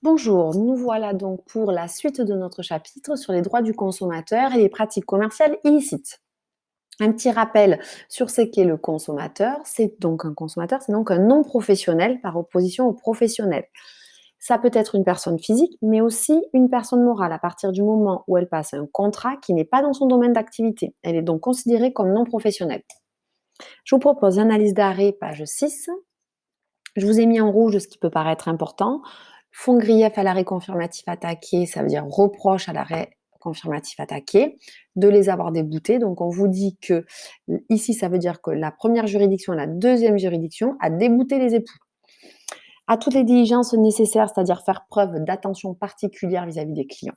Bonjour, nous voilà donc pour la suite de notre chapitre sur les droits du consommateur et les pratiques commerciales illicites. Un petit rappel sur ce qu'est le consommateur. C'est donc un non professionnel par opposition au professionnel. Ça peut être une personne physique, mais aussi une personne morale à partir du moment où elle passe un contrat qui n'est pas dans son domaine d'activité. Elle est donc considérée comme non professionnelle. Je vous propose l'analyse d'arrêt, page 6. Je vous ai mis en rouge ce qui peut paraître important. Fond grief à l'arrêt confirmatif attaqué, ça veut dire reproche à l'arrêt confirmatif attaqué, de les avoir déboutés. Donc on vous dit que ici, ça veut dire que la première juridiction, la deuxième juridiction a débouté les époux. À toutes les diligences nécessaires, c'est-à-dire faire preuve d'attention particulière vis-à-vis des clients.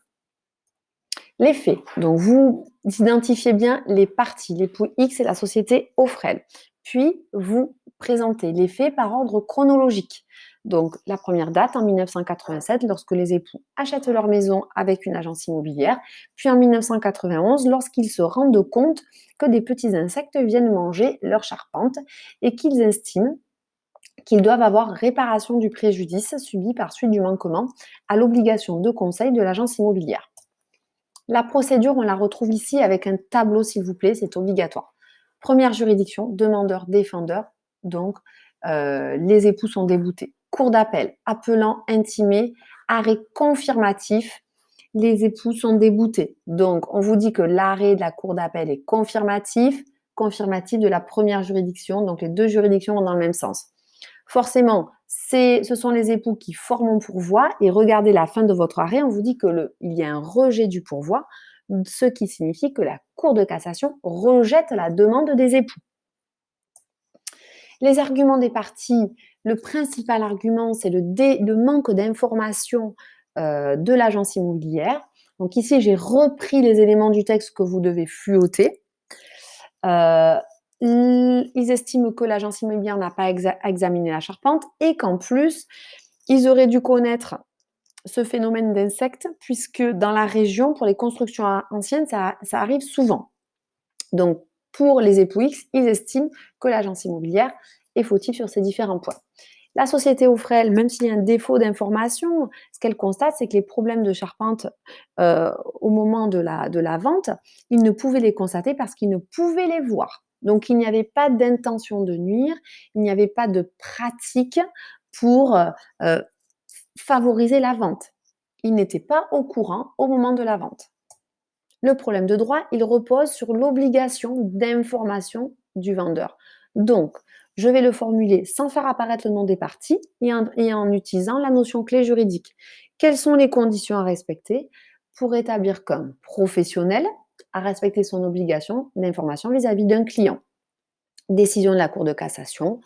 Les faits. Donc vous identifiez bien les parties, l'époux X et la société Offrel. Puis vous présentez les faits par ordre chronologique. Donc la première date en 1987 lorsque les époux achètent leur maison avec une agence immobilière, puis en 1991 lorsqu'ils se rendent compte que des petits insectes viennent manger leur charpente et qu'ils estiment qu'ils doivent avoir réparation du préjudice subi par suite du manquement à l'obligation de conseil de l'agence immobilière. La procédure, on la retrouve ici avec un tableau, s'il vous plaît, c'est obligatoire. Première juridiction, demandeur, défendeur, donc les époux sont déboutés. Cour d'appel, appelant, intimé, arrêt confirmatif, les époux sont déboutés. Donc, on vous dit que l'arrêt de la cour d'appel est confirmatif, confirmatif de la première juridiction, donc les deux juridictions vont dans le même sens. Forcément, ce sont les époux qui forment un pourvoi et regardez la fin de votre arrêt, on vous dit qu'il y a un rejet du pourvoi, ce qui signifie que la Cour de cassation rejette la demande des époux. Les arguments des parties, le principal argument, c'est le manque d'information de l'agence immobilière. Donc ici, j'ai repris les éléments du texte que vous devez fluoter. Ils estiment que l'agence immobilière n'a pas examiné la charpente et qu'en plus, ils auraient dû connaître ce phénomène d'insectes puisque dans la région, pour les constructions anciennes, ça arrive souvent. Donc, pour les époux X, ils estiment que l'agence immobilière est fautive sur ces différents points. La société Offrel, même s'il y a un défaut d'information, ce qu'elle constate, c'est que les problèmes de charpente au moment de la vente, ils ne pouvaient les constater parce qu'ils ne pouvaient les voir. Donc, il n'y avait pas d'intention de nuire, il n'y avait pas de pratique pour favoriser la vente. Ils n'étaient pas au courant au moment de la vente. Le problème de droit, il repose sur l'obligation d'information du vendeur. Donc, je vais le formuler sans faire apparaître le nom des parties et en utilisant la notion clé juridique. Quelles sont les conditions à respecter pour établir comme professionnel à respecter son obligation d'information vis-à-vis d'un client? Décision de la Cour de cassation,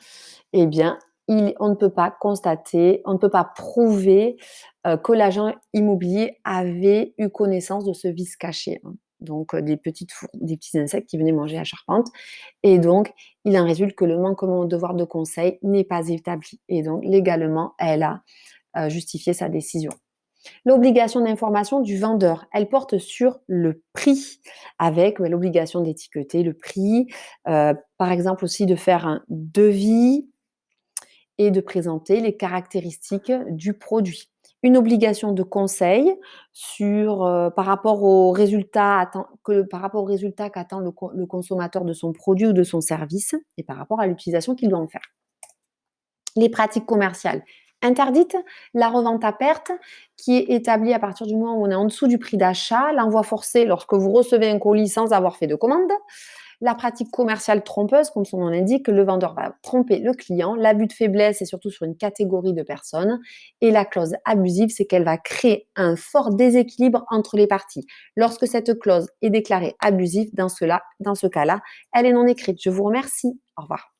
eh bien, on ne peut pas constater, on ne peut pas prouver que l'agent immobilier avait eu connaissance de ce vice caché, hein. Donc, des petits insectes qui venaient manger la charpente. Et donc, il en résulte que le manquement au devoir de conseil n'est pas établi. Et donc, légalement, elle a justifié sa décision. L'obligation d'information du vendeur, elle porte sur le prix, avec l'obligation d'étiqueter le prix, par exemple aussi de faire un devis et de présenter les caractéristiques du produit. Une obligation de conseil par rapport au résultat qu'attend le consommateur de son produit ou de son service et par rapport à l'utilisation qu'il doit en faire. Les pratiques commerciales interdites, la revente à perte qui est établie à partir du moment où on est en dessous du prix d'achat, l'envoi forcé lorsque vous recevez un colis sans avoir fait de commande, la pratique commerciale trompeuse, comme son nom l'indique, le vendeur va tromper le client, l'abus de faiblesse est surtout sur une catégorie de personnes et la clause abusive, c'est qu'elle va créer un fort déséquilibre entre les parties. Lorsque cette clause est déclarée abusive, dans ce cas-là, elle est non écrite. Je vous remercie. Au revoir.